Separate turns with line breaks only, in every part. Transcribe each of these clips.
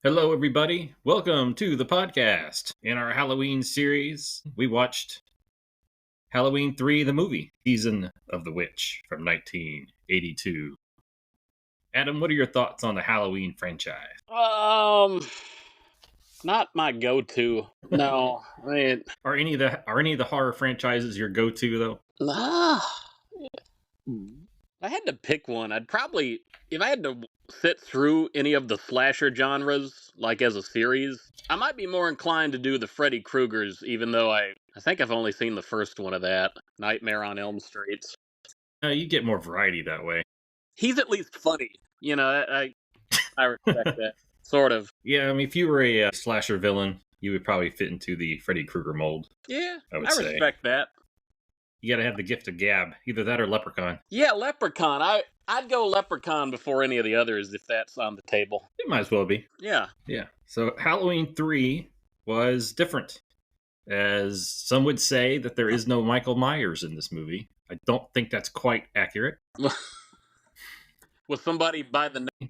Hello, everybody. Welcome to the podcast. In our Halloween series, we watched Halloween 3, the movie, Season of the Witch from 1982. Adam, what are your thoughts on the Halloween franchise?
Not my go-to. No, I mean,
Are any of the horror franchises your go-to though?
nah. I had to pick one. I'd probably, if I had to sit through any of the slasher genres, like as a series, I might be more inclined to do the Freddy Kruegers, even though I think I've only seen the first one of that, Nightmare on Elm Street.
You get more variety that way.
He's at least funny. I respect that. Sort of.
Yeah, I mean, if you were a slasher villain, you would probably fit into the Freddy Krueger mold.
Yeah,
I would
I
say.
respect that.
You got to have the gift of gab, either that or Leprechaun.
Yeah, Leprechaun. I'd go Leprechaun before any of the others if that's on the table.
It might as well be.
Yeah.
Yeah. So Halloween 3 was different. As some would say that there is no Michael Myers in this movie. I don't think that's quite accurate.
Was somebody by the name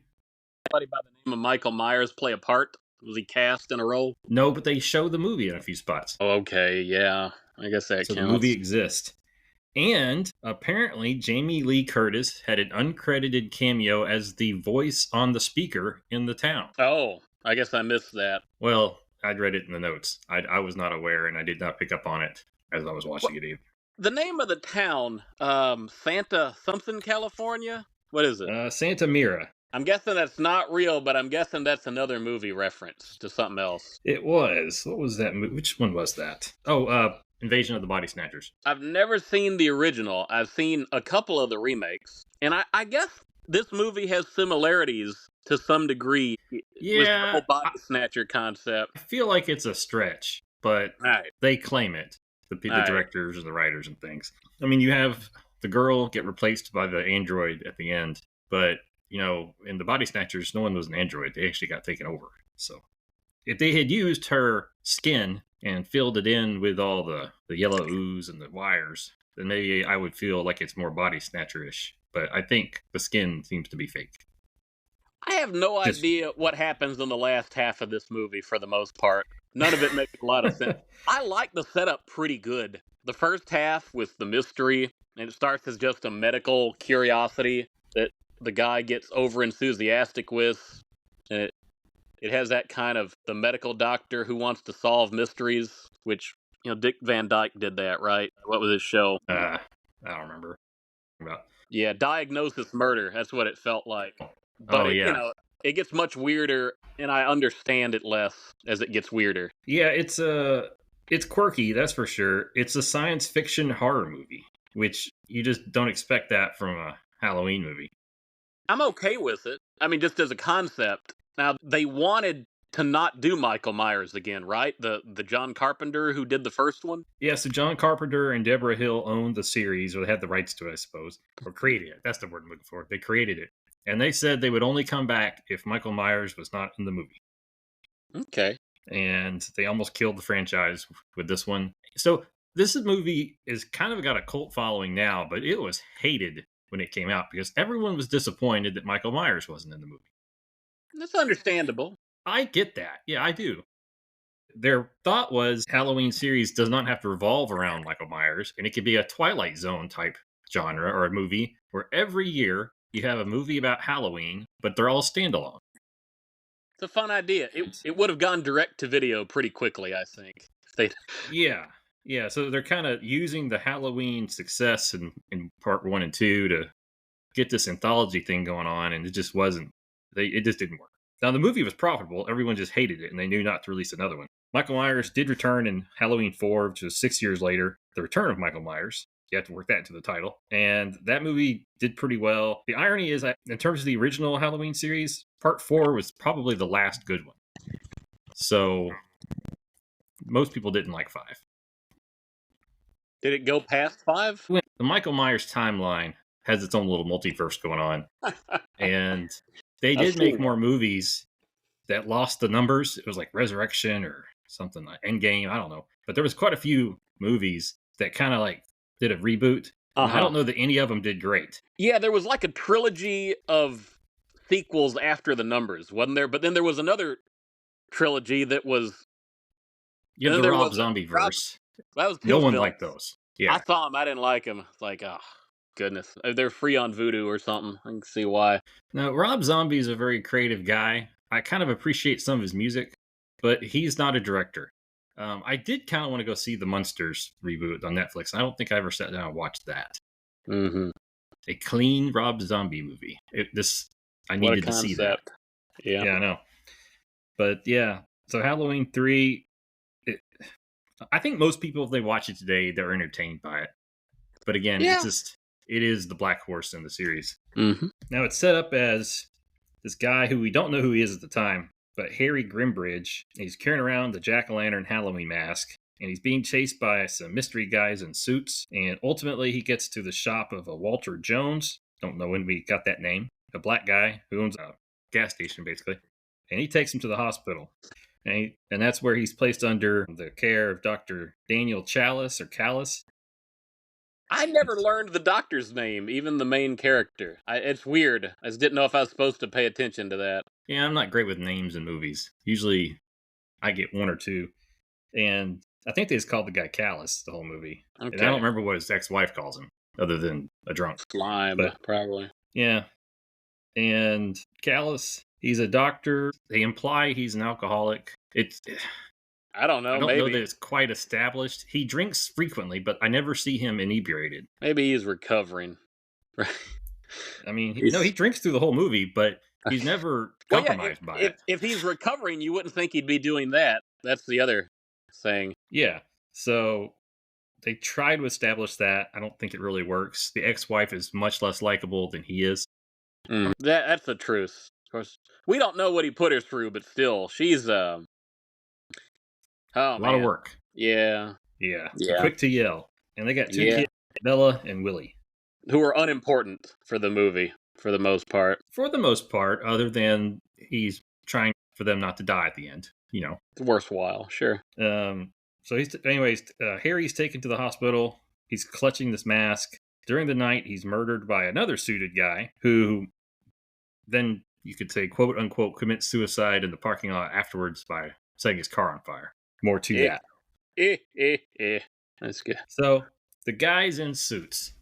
of Michael Myers play a part? Was he cast in a role?
No, but they show the movie in a few spots.
Oh, okay, yeah. I guess that
So
counts.
the movie exists. And apparently Jamie Lee Curtis had an uncredited cameo as the voice on the speaker in the town.
Oh, I guess I missed that.
Well, I'd read it in the notes. I was not aware, and I did not pick up on it as I was watching it either.
The name of the town, Santa something, California? What is it?
Santa Mira.
I'm guessing that's not real, but I'm guessing that's another movie reference to something else.
It was. What was that movie? Which one was that? Oh, Invasion of the Body Snatchers.
I've never seen the original. I've seen a couple of the remakes. And I guess this movie has similarities to some degree with the whole body snatcher concept.
I feel like it's a stretch, but they claim it. The directors and the writers and things. I mean, you have the girl get replaced by the android at the end, but, you know, in the Body Snatchers, no one was an android. They actually got taken over. So if they had used her skin and filled it in with all the yellow ooze and the wires, then maybe I would feel like it's more Body Snatcher-ish. But I think the skin seems to be fake.
I have no idea what happens in the last half of this movie for the most part. None of it makes a lot of sense. I like the setup pretty good. The first half with the mystery, and it starts as just a medical curiosity that the guy gets over enthusiastic with. And it has that kind of the medical doctor who wants to solve mysteries, which, you know, Dick Van Dyke did that, right? What was his show?
I don't remember.
Yeah, Diagnosis Murder. That's what it felt like. But you know, it gets much weirder, and I understand it less as it gets weirder.
Yeah, it's quirky, that's for sure. It's a science fiction horror movie, which you just don't expect that from a Halloween movie.
I'm okay with it. I mean, just as a concept. Now, they wanted to not do Michael Myers again, right? The John Carpenter who did the first one?
Yeah, so John Carpenter and Deborah Hill owned the series, or they had the rights to it, I suppose, or created it. That's the word I'm looking for. They created it. And they said they would only come back if Michael Myers was not in the movie.
Okay.
And they almost killed the franchise with this one. So this movie is kind of got a cult following now, but it was hated when it came out because everyone was disappointed that Michael Myers wasn't in the movie.
That's understandable.
I get that. Yeah, I do. Their thought was Halloween series does not have to revolve around Michael Myers, and it could be a Twilight Zone type genre or a movie where every year you have a movie about Halloween, but they're all standalone.
It's a fun idea. It would have gone direct to video pretty quickly, I think.
Yeah. So they're kind of using the Halloween success in part 1 and 2 to get this anthology thing going on, and it just wasn't. It just didn't work. Now, the movie was profitable. Everyone just hated it, and they knew not to release another one. Michael Myers did return in Halloween 4, which was 6 years later. The Return of Michael Myers. You have to work that into the title. And that movie did pretty well. The irony is that in terms of the original Halloween series, part 4 was probably the last good one. So most people didn't like 5.
Did it go past 5?
The Michael Myers timeline has its own little multiverse going on. And they did make more movies that lost the numbers. It was like Resurrection or something like Endgame. I don't know. But there was quite a few movies that kind of like did a reboot. I don't know that any of them did great.
Yeah, there was like a trilogy of sequels after the numbers, wasn't there? But then there was another trilogy that was.
You
And
have
then
the
there
Rob
was
Zombie
Rob.
verse.
That was
No
two
one
films.
liked those.
I
Yeah.
saw them. I didn't like them. It's like, oh goodness, they're free on Vudu or something. I can see why.
Now, Rob Zombie is a very creative guy. I kind of appreciate some of his music, but he's not a director. I did kind of want to go see the Munsters reboot on Netflix. I don't think I ever sat down and watched that.
Mm-hmm.
A clean Rob Zombie movie. I
What a
needed to see that.
concept. Yeah.
Yeah, I know. But yeah, so Halloween 3, I think most people, if they watch it today, they're entertained by it. But again,
Yeah.
it is the black horse in the series.
Mm-hmm.
Now it's set up as this guy who we don't know who he is at the time, but Harry Grimbridge. He's carrying around the jack-o'-lantern Halloween mask, and he's being chased by some mystery guys in suits. And ultimately, he gets to the shop of a Walter Jones. Don't know when we got that name. A black guy who owns a gas station, basically. And he takes him to the hospital. And that's where he's placed under the care of Dr. Daniel Chalice or Callis.
I never learned the doctor's name, even the main character. It's weird. I just didn't know if I was supposed to pay attention to that.
Yeah, I'm not great with names in movies. Usually I get one or two. And I think they just called the guy Callis the whole movie.
Okay.
And I don't remember what his ex-wife calls him, other than a drunk.
Slime, probably.
Yeah. And Callis, he's a doctor. They imply he's an alcoholic.
I don't know.
I don't
maybe.
know that it's quite established. He drinks frequently, but I never see him inebriated.
Maybe he's recovering.
I mean, he drinks through the whole movie, but he's never compromised by it.
If he's recovering, you wouldn't think he'd be doing that. That's the other thing.
Yeah. So they try to establish that. I don't think it really works. The ex-wife is much less likable than he is.
That's the truth. Of course, we don't know what he put her through, but still, she's a
lot of work.
Yeah.
So quick to yell. And they got two kids, Bella and Willie,
who are unimportant for the movie for the most part.
For the most part, other than he's trying for them not to die at the end.
It's worthwhile, sure.
So Harry's taken to the hospital. He's clutching this mask. During the night, he's murdered by another suited guy who then, you could say, quote unquote, commits suicide in the parking lot afterwards by setting his car on fire. More to that.
That's good.
So the guys in suits.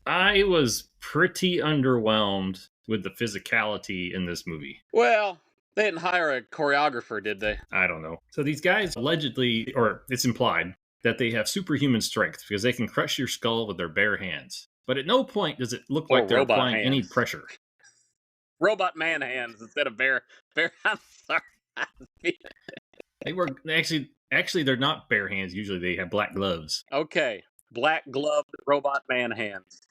I was pretty underwhelmed with the physicality in this movie.
Well, they didn't hire a choreographer, did they?
I don't know. So these guys allegedly, or it's implied, that they have superhuman strength because they can crush your skull with their bare hands. But at no point does it look like they're applying any pressure.
Robot man hands instead of bare. I'm sorry.
They were actually they're not bare hands. Usually they have black gloves.
Okay, black gloved robot man hands.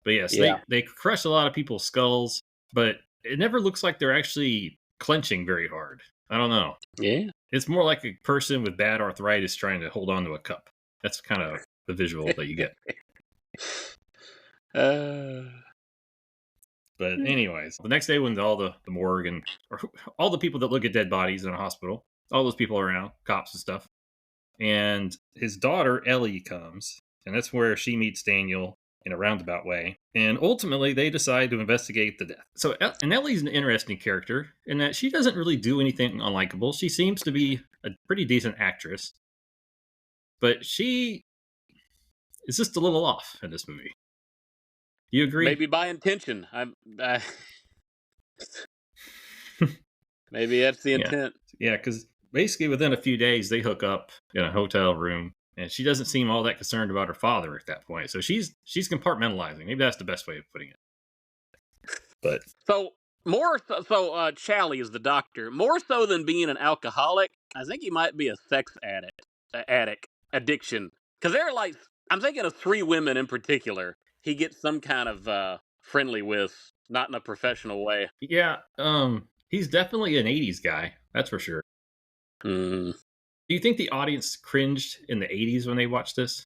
But yes, they crush a lot of people's skulls, but it never looks like they're actually clenching very hard. I don't know.
Yeah.
It's more like a person with bad arthritis trying to hold on to a cup. That's kind of the visual that you get. But anyways, the next day when all the morgue and all the people that look at dead bodies in a hospital, all those people around, cops and stuff, and his daughter Ellie comes, and that's where she meets Daniel in a roundabout way. And ultimately, they decide to investigate the death. So, and Ellie's an interesting character in that she doesn't really do anything unlikable. She seems to be a pretty decent actress, but she is just a little off in this movie. You agree?
Maybe by intention. Maybe that's the intent.
Yeah, because basically within a few days, they hook up in a hotel room. And she doesn't seem all that concerned about her father at that point. So she's compartmentalizing. Maybe that's the best way of putting it. But Chally is the doctor. More so than being an alcoholic, I think he might be a sex addiction. Because they're like, I'm thinking of 3 women in particular. He gets some kind of friendly with, not in a professional way. Yeah, he's definitely an 80s guy. That's for sure. Do you think the audience cringed in the 80s when they watched this?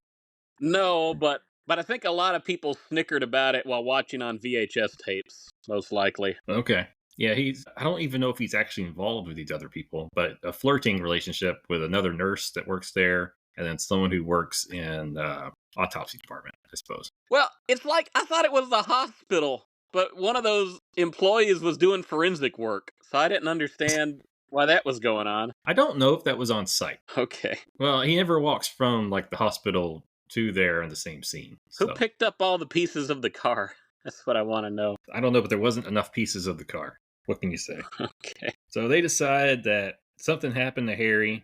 No, but I think a lot of people snickered about it while watching on VHS tapes, most likely.
Okay. Yeah, I don't even know if he's actually involved with these other people, but a flirting relationship with another nurse that works there, and then someone who works in the autopsy department, I suppose.
Well, it's like, I thought it was the hospital, but one of those employees was doing forensic work, so I didn't understand why that was going on.
I don't know if that was on site.
Okay.
Well, he never walks from like the hospital to there in the same scene.
Who
So
picked up all the pieces of the car? That's what I want to know.
I don't know, but there wasn't enough pieces of the car. What can you say?
Okay.
So they decide that something happened to Harry,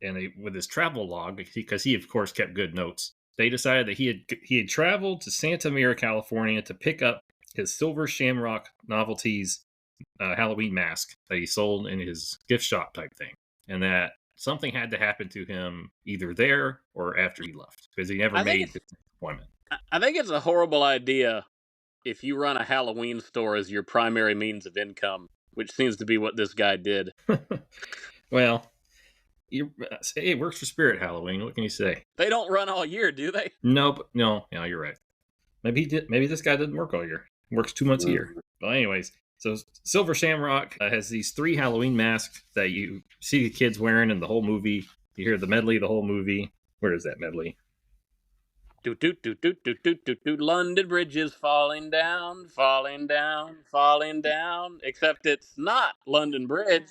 and they, with his travel log, because he of course kept good notes, they decided that he had traveled to Santa Mira, California, to pick up his silver shamrock novelties Halloween mask that he sold in his gift shop type thing, and that something had to happen to him either there or after he left because he never
I think
made the appointment.
I think it's a horrible idea if you run a Halloween store as your primary means of income, which seems to be what this guy did.
Well, it works for Spirit Halloween. What can you say?
They don't run all year, do they?
Nope. No, you're right. Maybe he did. Maybe this guy didn't work all year. He works 2 months a year. Well, anyways, so Silver Shamrock has these 3 Halloween masks that you see the kids wearing in the whole movie. You hear the medley the whole movie. Where is that medley?
Do do do do do do do do. London Bridge is falling down, falling down, falling down. Except it's not London Bridge.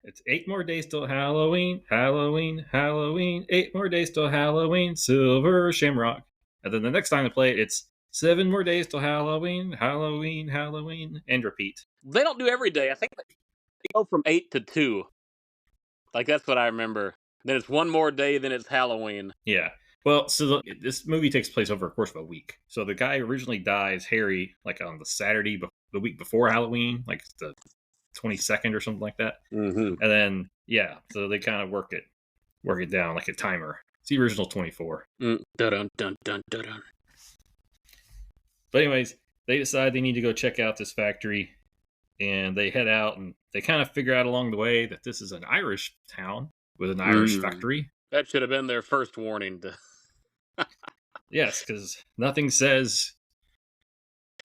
It's 8 more days till Halloween, Halloween, Halloween. 8 more days till Halloween, Silver Shamrock. And then the next time they play it, it's 7 more days till Halloween, Halloween, Halloween, and repeat.
They don't do every day. I think they go from 8 to 2. Like, that's what I remember. Then it's 1 more day, then it's Halloween.
Yeah. Well, so this movie takes place over a course of a week. So the guy originally dies, Harry, like on the Saturday, the week before Halloween, like the 22nd or something like that.
Mm-hmm.
And then, yeah, so they kind of work it down like a timer. It's the original 24.
Dun dun dun dun dun.
But anyways, they decide they need to go check out this factory, and they head out, and they kind of figure out along the way that this is an Irish town with an Irish factory.
That should have been their first warning.
Yes, because nothing says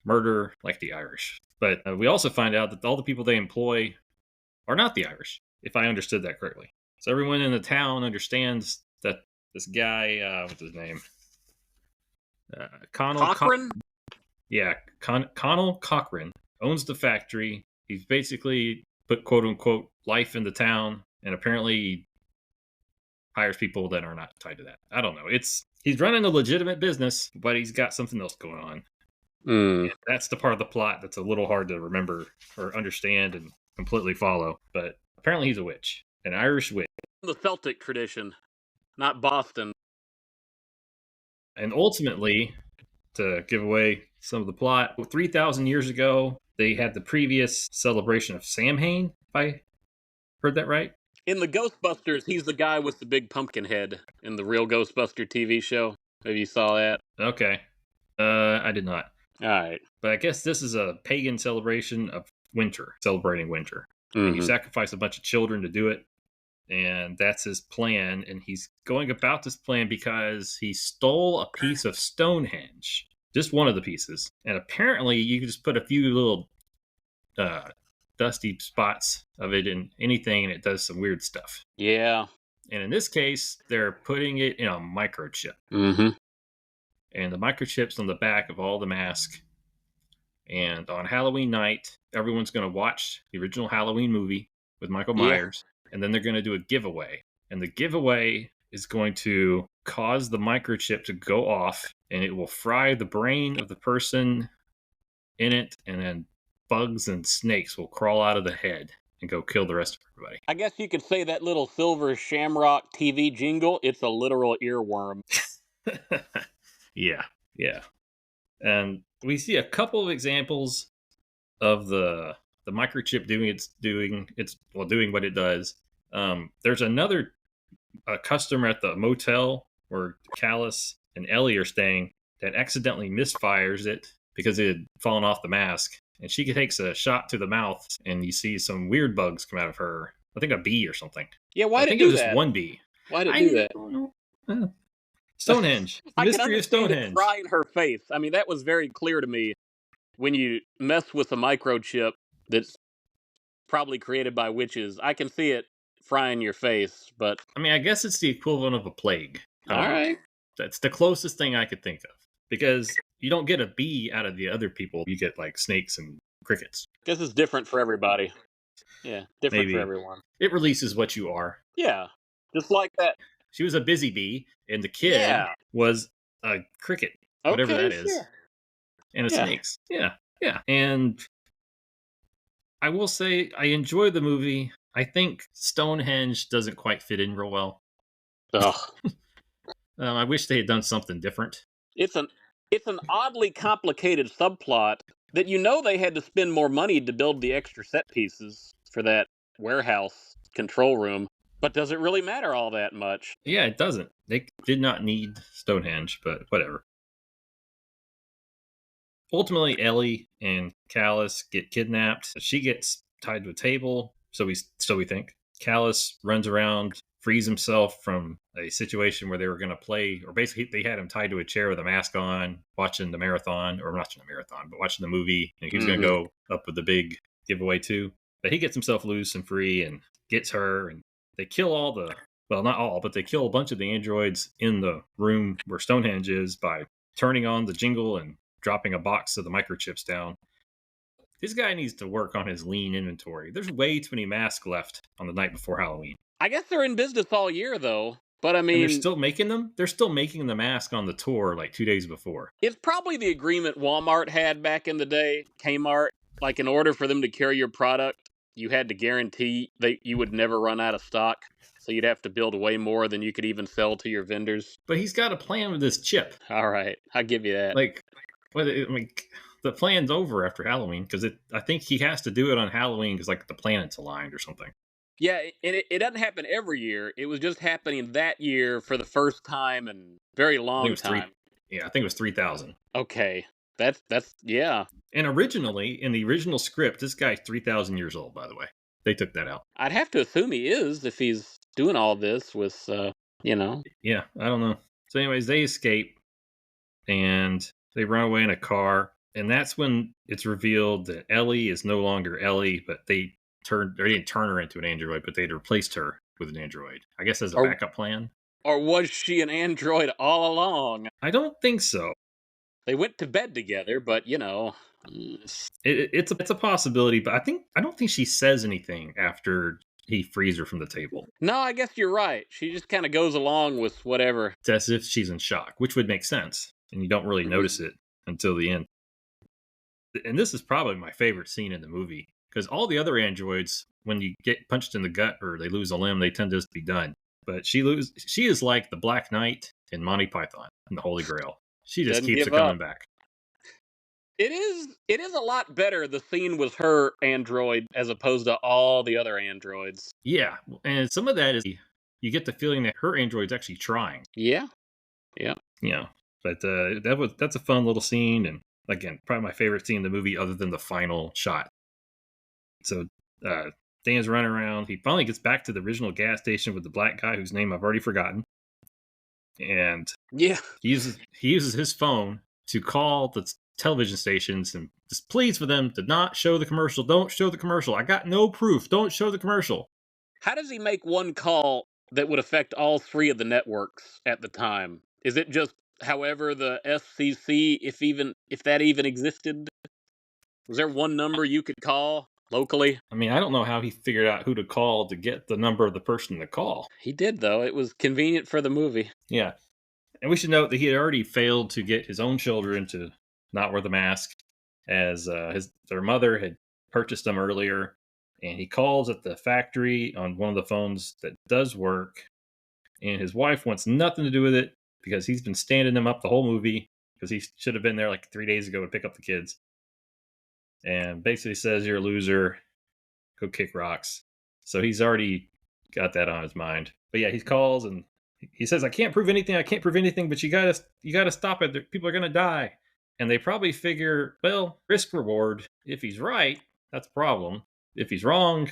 murder like the Irish. But we also find out that all the people they employ are not the Irish, if I understood that correctly. So everyone in the town understands that this guy, what's his name?
Cochran?
Connell Cochran owns the factory. He's basically put quote unquote life in the town, and apparently he hires people that are not tied to that. I don't know. He's running a legitimate business, but he's got something else going on. That's the part of the plot that's a little hard to remember or understand and completely follow. But apparently he's a witch, an Irish witch.
The Celtic tradition, not Boston.
And ultimately, to give away some of the plot, 3,000 years ago, they had the previous celebration of Samhain, if I heard that right.
In the Ghostbusters, he's the guy with the big pumpkin head in the real Ghostbuster TV show. Maybe you saw that.
Okay. I did not.
All right.
But I guess this is a pagan celebration of winter, celebrating winter.
Mm-hmm.
You sacrifice a bunch of children to do it, and that's his plan. And he's going about this plan because he stole a piece of Stonehenge, just one of the pieces. And apparently you can just put a few little dusty spots of it in anything, and it does some weird stuff.
Yeah.
And in this case, they're putting it in a microchip.
Mm-hmm.
And the microchip's on the back of all the masks. And on Halloween night, everyone's going to watch the original Halloween movie with Michael Myers. And then they're going to do a giveaway. And the giveaway is going to cause the microchip to go off, and it will fry the brain of the person in it. And then bugs and snakes will crawl out of the head and go kill the rest of everybody.
I guess you could say that little Silver Shamrock TV jingle, it's a literal earworm.
Yeah. And we see a couple of examples of the microchip doing what it does. There's another customer at the motel where Callus and Ellie are staying that accidentally misfires it because it had fallen off the mask. And she takes a shot to the mouth, and you see some weird bugs come out of her. I think a bee or something.
Yeah, why
I
did
think
it
it
do
was
that?
just one bee.
Why did it do that?
I don't know. Stonehenge.
I
Mystery of Stonehenge.
Frying her face. I mean, that was very clear to me. When you mess with a microchip that's probably created by witches, I can see it frying your face, but...
I mean, I guess it's the equivalent of a plague.
All right.
That's the closest thing I could think of. Because you don't get a bee out of the other people. You get, like, snakes and crickets.
Guess it's different for everybody. Yeah, different for
Maybe
everyone.
it releases what you are.
Yeah, just like that.
She was a busy bee, and the kid
Yeah.
was a cricket, whatever
Okay,
that is,
sure.
and a
Yeah.
snakes. Yeah, yeah. And I will say I enjoy the movie. I think Stonehenge doesn't quite fit in real well.
Ugh.
I wish they had done something different.
It's an it's an oddly complicated subplot that you know they had to spend more money to build the extra set pieces for that warehouse control room, but does it really matter all that much?
Yeah, it doesn't. They did not need Stonehenge, but whatever. Ultimately, Ellie and Callus get kidnapped. She gets tied to a table, so we think. Callus runs around, frees himself from a situation where they were going to play, or basically they had him tied to a chair with a mask on, watching the marathon, or not watching the marathon, but watching the movie, and he was going to
Hmm.
go up with the big giveaway too. But he gets himself loose and free and gets her, and they kill all the, well, not all, but they kill a bunch of the androids in the room where Stonehenge is by turning on the jingle and dropping a box of the microchips down. This guy needs to work on his lean inventory. There's way too many masks left on the night before Halloween.
I guess they're in business all year though, but I
And they're
mean,
still making them? They're still making the mask on the tour like 2 days before.
it's probably the agreement Walmart had back in the day, Kmart. Like, in order for them to carry your product, you had to guarantee that you would never run out of stock. So you'd have to build way more than you could even sell to your vendors.
But he's got a plan with this chip.
All right, I'll give you that.
Like, I mean, the plan's over after Halloween because I think he has to do it on Halloween because like the planets aligned or something.
Yeah, and it doesn't happen every year. It was just happening that year for the first time in very
I think it
long
was three.
time.
Yeah, I think it was 3,000.
Okay, that's yeah.
And originally, in the original script, this guy's 3,000 years old. By the way, they took that out.
I'd have to assume he is if he's doing all this with, you know.
Yeah, I don't know. So, anyways, they escape and they run away in a car, and that's when it's revealed that Ellie is no longer Ellie, but they didn't turn her into an android, but they'd replaced her with an android. I guess as a
Or
backup plan.
or was she an android all along?
I don't think so.
They went to bed together, but
It's a possibility, but I don't think she says anything after he frees her from the table.
no, I guess you're right. She just kind of goes along with whatever.
It's as if she's in shock, which would make sense, and you don't really notice it until the end. And this is probably my favorite scene in the movie because all the other androids, when you get punched in the gut or they lose a limb, they tend to just be done. But she is like the Black Knight in Monty Python and the Holy Grail. She just
Doesn't
keeps
give
it coming
up.
back.
It is a lot better the scene with her android as opposed to all the other androids.
Yeah, and some of that is you get the feeling that her android's actually trying.
Yeah. Yeah.
You know, but that's a fun little scene, and again, probably my favorite scene in the movie, other than the final shot. So Dan's running around. He finally gets back to the original gas station with the black guy whose name I've already forgotten, and
Yeah.
he uses his phone to call the television stations and just pleads for them to not show the commercial. Don't show the commercial. I got no proof. Don't show the commercial.
How does he make one call that would affect all three of the networks at the time? Is it just however the FCC, if that even existed? Was there one number you could call locally?
I mean, I don't know how he figured out who to call to get the number of the person to call.
He did though. It was convenient for the movie.
Yeah. And we should note that he had already failed to get his own children to not wear the mask, as their mother had purchased them earlier. And he calls at the factory on one of the phones that does work, and his wife wants nothing to do with it because he's been standing him up the whole movie because he should have been there like 3 days ago to pick up the kids. And basically says, "You're a loser. Go kick rocks." So he's already got that on his mind. But yeah, he calls and he says, "I can't prove anything. I can't prove anything. But you gotta stop it. People are gonna die." And they probably figure, well, risk reward. If he's right, that's a problem. If he's wrong,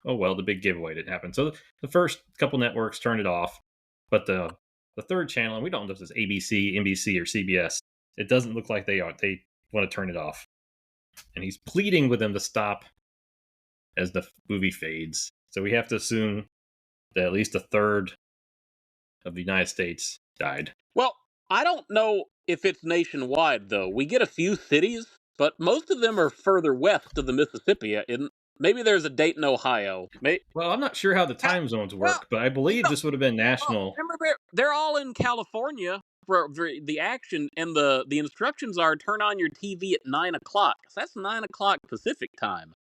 oh well, the big giveaway didn't happen. So the first couple networks turned it off, but the third channel, and we don't know if it's ABC, NBC, or CBS. It doesn't look like they are. They want to turn it off, and he's pleading with them to stop as the movie fades. So we have to assume that at least a third of the United States died.
Well, I don't know if it's nationwide though. We get a few cities, but most of them are further west of the Mississippi. Maybe there's a Dayton, Ohio.
Well, I'm not sure how the time zones
Well,
work, but I believe this would have been national.
remember they're all in California for the action, and the instructions are turn on your TV at 9 o'clock. So that's 9 o'clock Pacific time.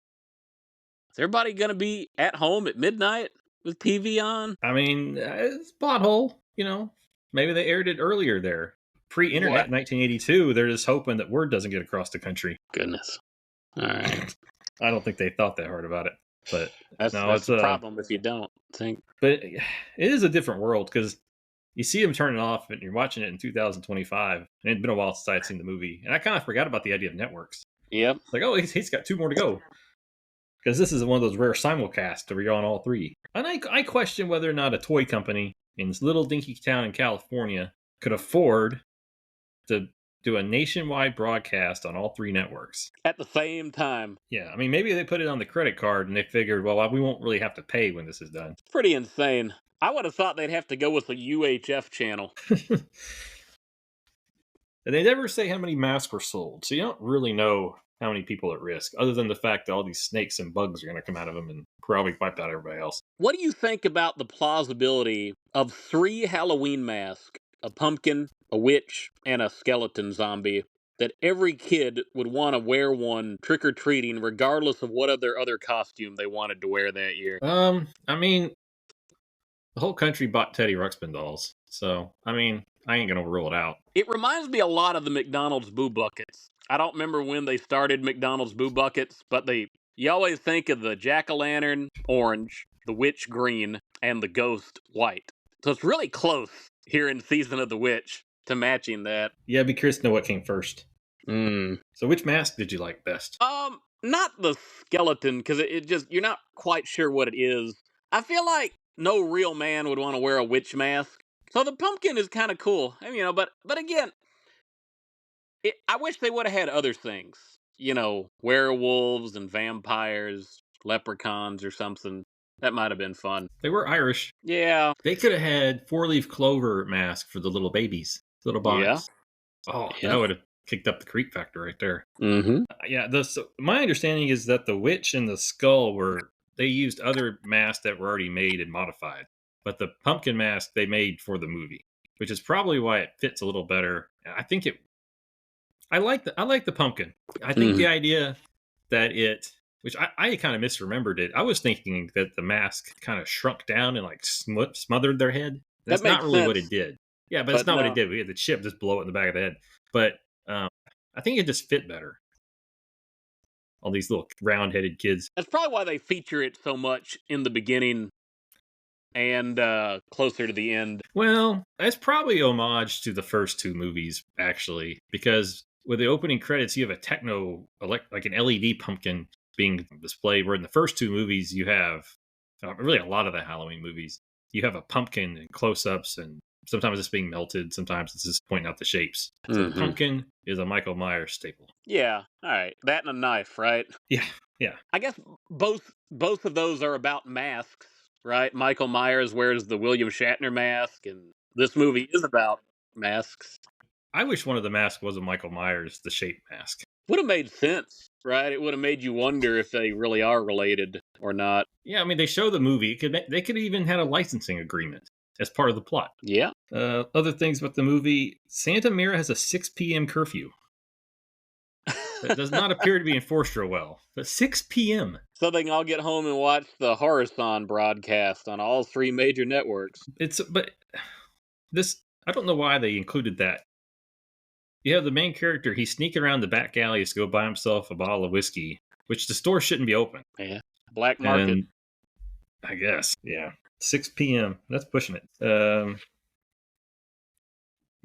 Is everybody gonna be at home at midnight with TV on?
I mean, it's a plot hole, Maybe they aired it earlier there. Pre-internet,
What?
1982. They're just hoping that word doesn't get across the country.
Goodness. All right.
I don't think they thought that hard about it, but
That's
it's
the problem if you don't think.
But it is a different world because you see them turn it off, and you're watching it in 2025, and it'd been a while since I'd seen the movie, and I kind of forgot about the idea of networks.
Yep.
It's like, oh, he's got 2 more to go. Because this is one of those rare simulcasts where you're on all 3. And I question whether or not a toy company in this little dinky town in California could afford to do a nationwide broadcast on all 3 networks.
At the same time.
Yeah, I mean, maybe they put it on the credit card and they figured, well, we won't really have to pay when this is done.
It's pretty insane. I would have thought they'd have to go with a UHF channel.
And they never say how many masks were sold, so you don't really know how many people at risk, other than the fact that all these snakes and bugs are going to come out of them and probably wipe out everybody else.
What do you think about the plausibility of 3 Halloween masks, a pumpkin, a witch, and a skeleton zombie, that every kid would want to wear one trick-or-treating regardless of what other costume they wanted to wear that year?
I mean, the whole country bought Teddy Ruxpin dolls, so, I mean, I ain't going to rule it out.
It reminds me a lot of the McDonald's Boo Buckets. I don't remember when they started McDonald's Boo Buckets, but you always think of the jack-o'-lantern orange, the witch green, and the ghost white. So it's really close here in Season of the Witch to matching that.
Yeah, I'd be curious to know what came first.
So
which mask did you like best?
Not the skeleton, because it just, you're not quite sure what it is. I feel like no real man would want to wear a witch mask. So the pumpkin is kind of cool, but again, I wish they would have had other things. Werewolves and vampires, leprechauns or something. That might have been fun.
They were Irish.
Yeah.
They could have had 4-leaf clover mask for the little babies, little boys.
Yeah.
Oh, yeah. That would have kicked up the creep factor right there.
Mm-hmm.
Yeah. My understanding is that the witch and the skull they used other masks that were already made and modified, but the pumpkin mask they made for the movie, which is probably why it fits a little better. I like the pumpkin. I think the idea that which I kind of misremembered it. I was thinking that the mask kind of shrunk down and like smothered their head. That's not really what it did. Yeah, but it's not what it did. We had the chip just blow it in the back of the head. But I think it just fit better. All these little round-headed kids.
That's probably why they feature it so much in the beginning and closer to the end.
Well, that's probably homage to the first 2 movies, actually, because with the opening credits, you have a like an LED pumpkin being displayed, where in the first 2 movies you have, really a lot of the Halloween movies, you have a pumpkin in close-ups, and sometimes it's being melted, sometimes it's just pointing out the shapes. So the pumpkin is a Michael Myers staple.
Yeah, all right. That and a knife, right?
Yeah.
I guess both of those are about masks, right? Michael Myers wears the William Shatner mask, and this movie is about masks.
I wish one of the masks was a Michael Myers, the shape mask.
Would have made sense, right? It would have made you wonder if they really are related or not.
Yeah, I mean, they show the movie. They could even had a licensing agreement as part of the plot.
Yeah.
Other things about the movie, Santa Mira has a 6 p.m. curfew. That does not appear to be enforced real well. But 6 p.m.
So they can all get home and watch the Horrorthon broadcast on all 3 major networks.
I don't know why they included that. You have the main character, he's sneaking around the back alleys to go buy himself a bottle of whiskey, which the store shouldn't be open.
Yeah. Black market.
And I guess. Yeah. 6 p.m. That's pushing it.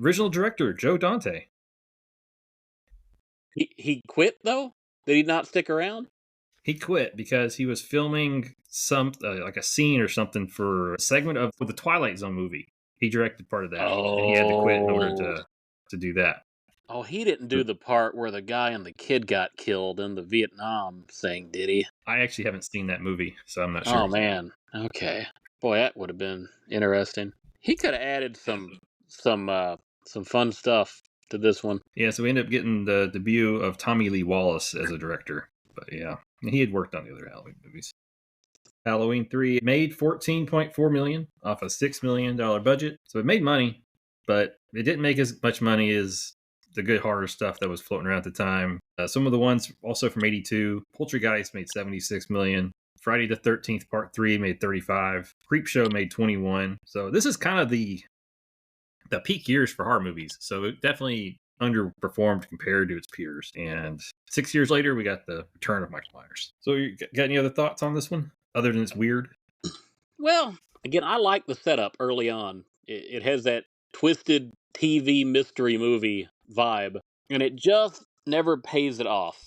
Original director, Joe Dante.
He quit, though? Did he not stick around?
He quit because he was filming some like a scene or something for a segment of the Twilight Zone movie. He directed part of that, and he had to quit in order to do that.
Oh, he didn't do the part where the guy and the kid got killed in the Vietnam thing, did he?
I actually haven't seen that movie, so I'm not sure.
Oh, man. Okay. Boy, that would have been interesting. He could have added some fun stuff to this one.
Yeah, so we ended up getting the debut of Tommy Lee Wallace as a director. But yeah. He had worked on the other Halloween movies. Halloween 3 made $14.4 million off a $6 million budget. So it made money, but it didn't make as much money as the good horror stuff that was floating around at the time. Some of the ones also from 82, Poltergeist made $76 million. Friday the 13th Part 3 made 35. Creepshow made 21. So this is kind of the peak years for horror movies. So it definitely underperformed compared to its peers. And 6 years later, we got the return of Michael Myers. So you got any other thoughts on this one, other than it's weird?
Well, again, I like the setup early on. It has that twisted TV mystery movie vibe, and it just never pays it off.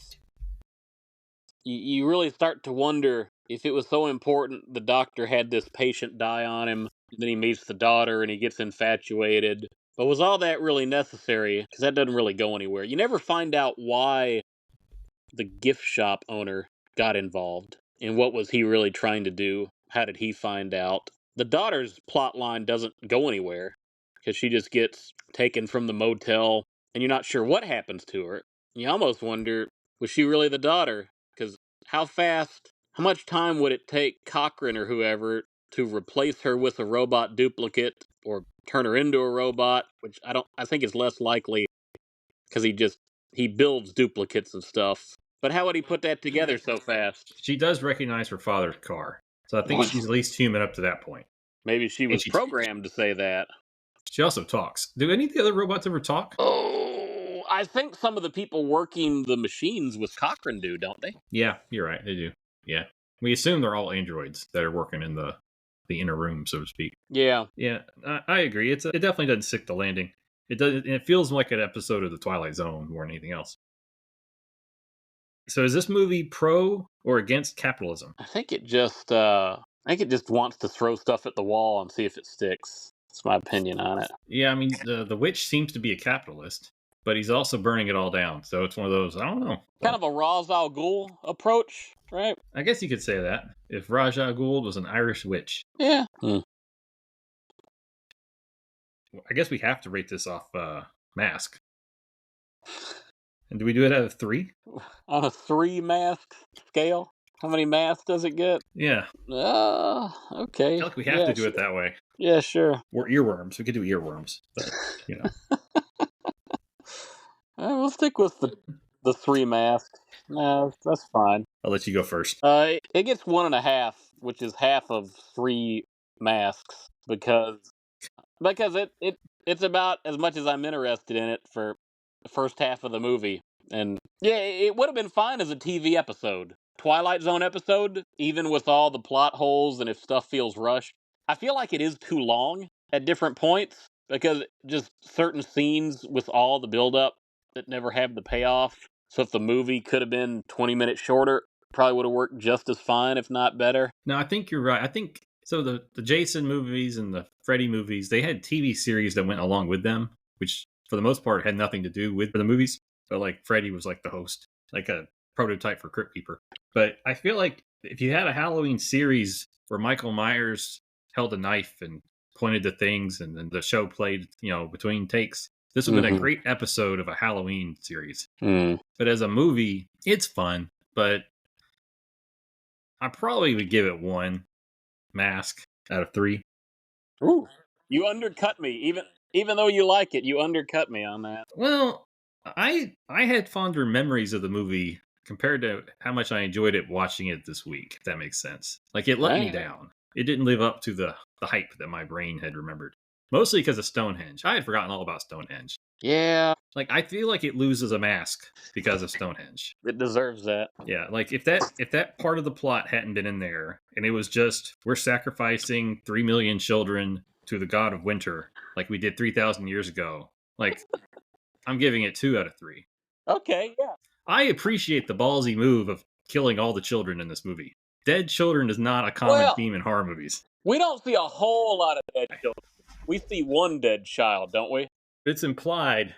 You really start to wonder if it was so important the doctor had this patient die on him, and then he meets the daughter and he gets infatuated. But was all that really necessary? Because that doesn't really go anywhere. You never find out why the gift shop owner got involved and what was he really trying to do. How did he find out? The daughter's plot line doesn't go anywhere because she just gets taken from the motel and you're not sure what happens to her. You almost wonder, was she really the daughter? Because how much time would it take Cochran or whoever to replace her with a robot duplicate or turn her into a robot? Which I think is less likely because he builds duplicates and stuff. But how would he put that together so fast?
She does recognize her father's car. So I think she's at least human up to that point.
Maybe she was programmed to say that.
She also talks. Do any of the other robots ever talk?
Oh, I think some of the people working the machines with Cochran do, don't they?
Yeah, you're right. They do. Yeah. We assume they're all androids that are working in the inner room, so to speak.
Yeah.
Yeah, I agree. It definitely doesn't stick the landing. It does. It feels like an episode of The Twilight Zone more than anything else. So is this movie pro or against capitalism?
I think it just wants to throw stuff at the wall and see if it sticks. That's my opinion on it.
Yeah, I mean, the witch seems to be a capitalist, but he's also burning it all down. So it's one of those, I don't know.
Kind of a Ra's al Ghul approach, right?
I guess you could say that. If Ra's al Ghul was an Irish witch.
Yeah.
I guess we have to rate this off Mask. And do we do it out of 3?
On a 3 mask scale? How many masks does it get?
Yeah.
Okay.
I feel like we have to do it that way.
Yeah, sure.
Or earworms. We could do earworms. But,
We'll stick with the 3 masks. No, that's fine.
I'll let you go first.
It gets 1.5, which is half of 3 masks, because it's about as much as I'm interested in it for the first half of the movie. And yeah, it would have been fine as a TV episode. Twilight Zone episode, even with all the plot holes and if stuff feels rushed. I feel like it is too long at different points because just certain scenes with all the buildup that never have the payoff. So if the movie could have been 20 minutes shorter, probably would have worked just as fine, if not better.
No, I think you're right. I think so. The Jason movies and the Freddy movies, they had TV series that went along with them, which for the most part had nothing to do with the movies. But like Freddy was like the host, like a prototype for Crypt Keeper. But I feel like if you had a Halloween series where Michael Myers held a knife and pointed to things and then the show played, between takes, this would have been a great episode of a Halloween series. But as a movie, it's fun, but I probably would give it 1 mask out of 3.
Ooh, you undercut me. Even though you like it, you undercut me on that.
Well, I had fonder memories of the movie compared to how much I enjoyed it watching it this week, if that makes sense. Like, it let me down. It didn't live up to the hype that my brain had remembered. Mostly because of Stonehenge. I had forgotten all about Stonehenge.
Yeah.
Like, I feel like it loses a mask because of Stonehenge.
It deserves that.
Yeah, like if that part of the plot hadn't been in there and it was just we're sacrificing 3 million children to the god of winter like we did 3,000 years ago, like I'm giving it 2 out of 3.
Okay, yeah.
I appreciate the ballsy move of killing all the children in this movie. Dead children is not a common theme in horror movies.
We don't see a whole lot of dead children. We see 1 dead child, don't we?
It's implied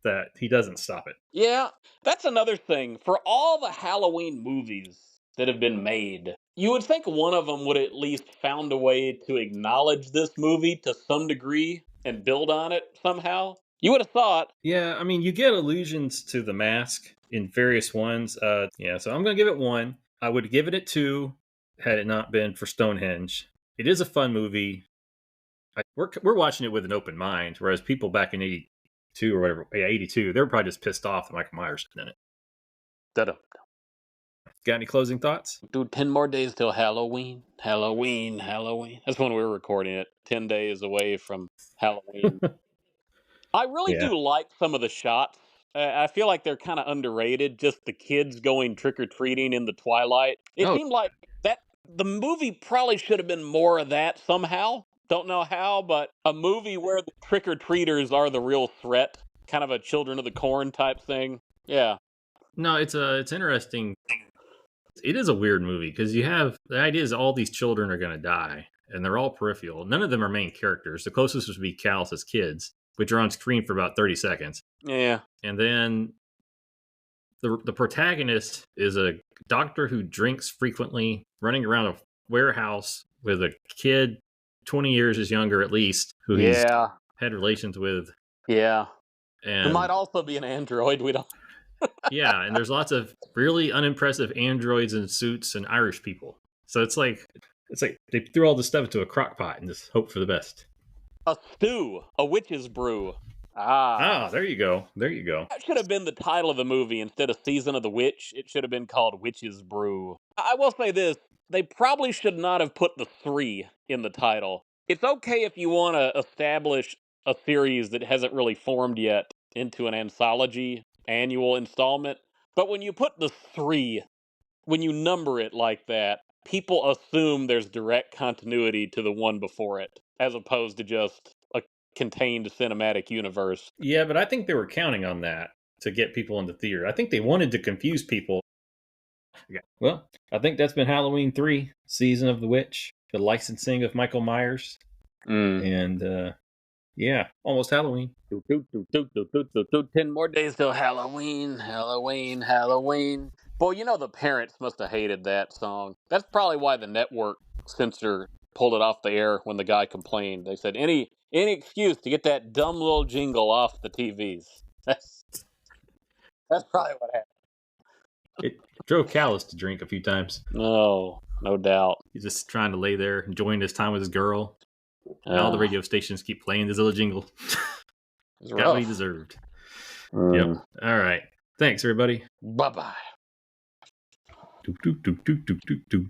that he doesn't stop it.
Yeah, that's another thing. For all the Halloween movies that have been made, you would think one of them would at least found a way to acknowledge this movie to some degree and build on it somehow. You would have thought.
Yeah, I mean, you get allusions to the mask in various ones. So I'm going to give it 1. I would give it a 2 had it not been for Stonehenge. It is a fun movie. We're watching it with an open mind, whereas people back in '82 or whatever, yeah, '82, they were probably just pissed off that Michael Myers was in it.
Da-da.
Got any closing thoughts?
Dude, 10 more days till Halloween. Halloween, Halloween. That's when we were recording it. 10 days away from Halloween. I really
Yeah.
do like some of the shots. I feel like they're kind of underrated. Just the kids going trick or treating in the twilight. It
Oh
seemed like that the movie probably should have been more of that somehow. Don't know how, but a movie where the trick or treaters are the real threat, kind of a Children of the Corn type thing. Yeah.
no, it's interesting. It is a weird movie because you have the idea is all these children are going to die, and they're all peripheral. None of them are main characters. The closest would be Callus's kids, which are on screen for about 30 seconds.
Yeah.
And then the protagonist is a doctor who drinks frequently, running around a warehouse with a kid 20 years his younger at least, who he's
Yeah.
had relations with.
Yeah. Who
And
might also be an android. We don't.
yeah, and there's lots of really unimpressive androids in suits and Irish people. So it's like they threw all this stuff into a crock pot and just hope for the best.
A stew. A witch's brew. Ah.
Ah, there you go. There you go.
That should have been the title of the movie instead of Season of the Witch. It should have been called Witch's Brew. I will say this. They probably should not have put the 3 in the title. It's okay if you want to establish a series that hasn't really formed yet into an anthology annual installment. But when you put the 3, when you number it like that, people assume there's direct continuity to the one before it, as opposed to just a contained cinematic universe.
Yeah, but I think they were counting on that to get people into theater. I think they wanted to confuse people. Yeah. Well, I think that's been Halloween 3, Season of the Witch, the licensing of Michael Myers. And yeah, almost Halloween.
10 more days till Halloween, Halloween, Halloween. Boy, you know the parents must have hated that song. That's probably why the network censor pulled it off the air when the guy complained. They said any excuse to get that dumb little jingle off the TVs. That's probably what happened.
It drove Callus to drink a few times.
No doubt.
He's just trying to lay there, enjoying his time with his girl. And all the radio stations keep playing this little jingle. Got what he deserved. Yep. All right. Thanks, everybody.
Bye-bye.
Do, do, do, do, do, do, do.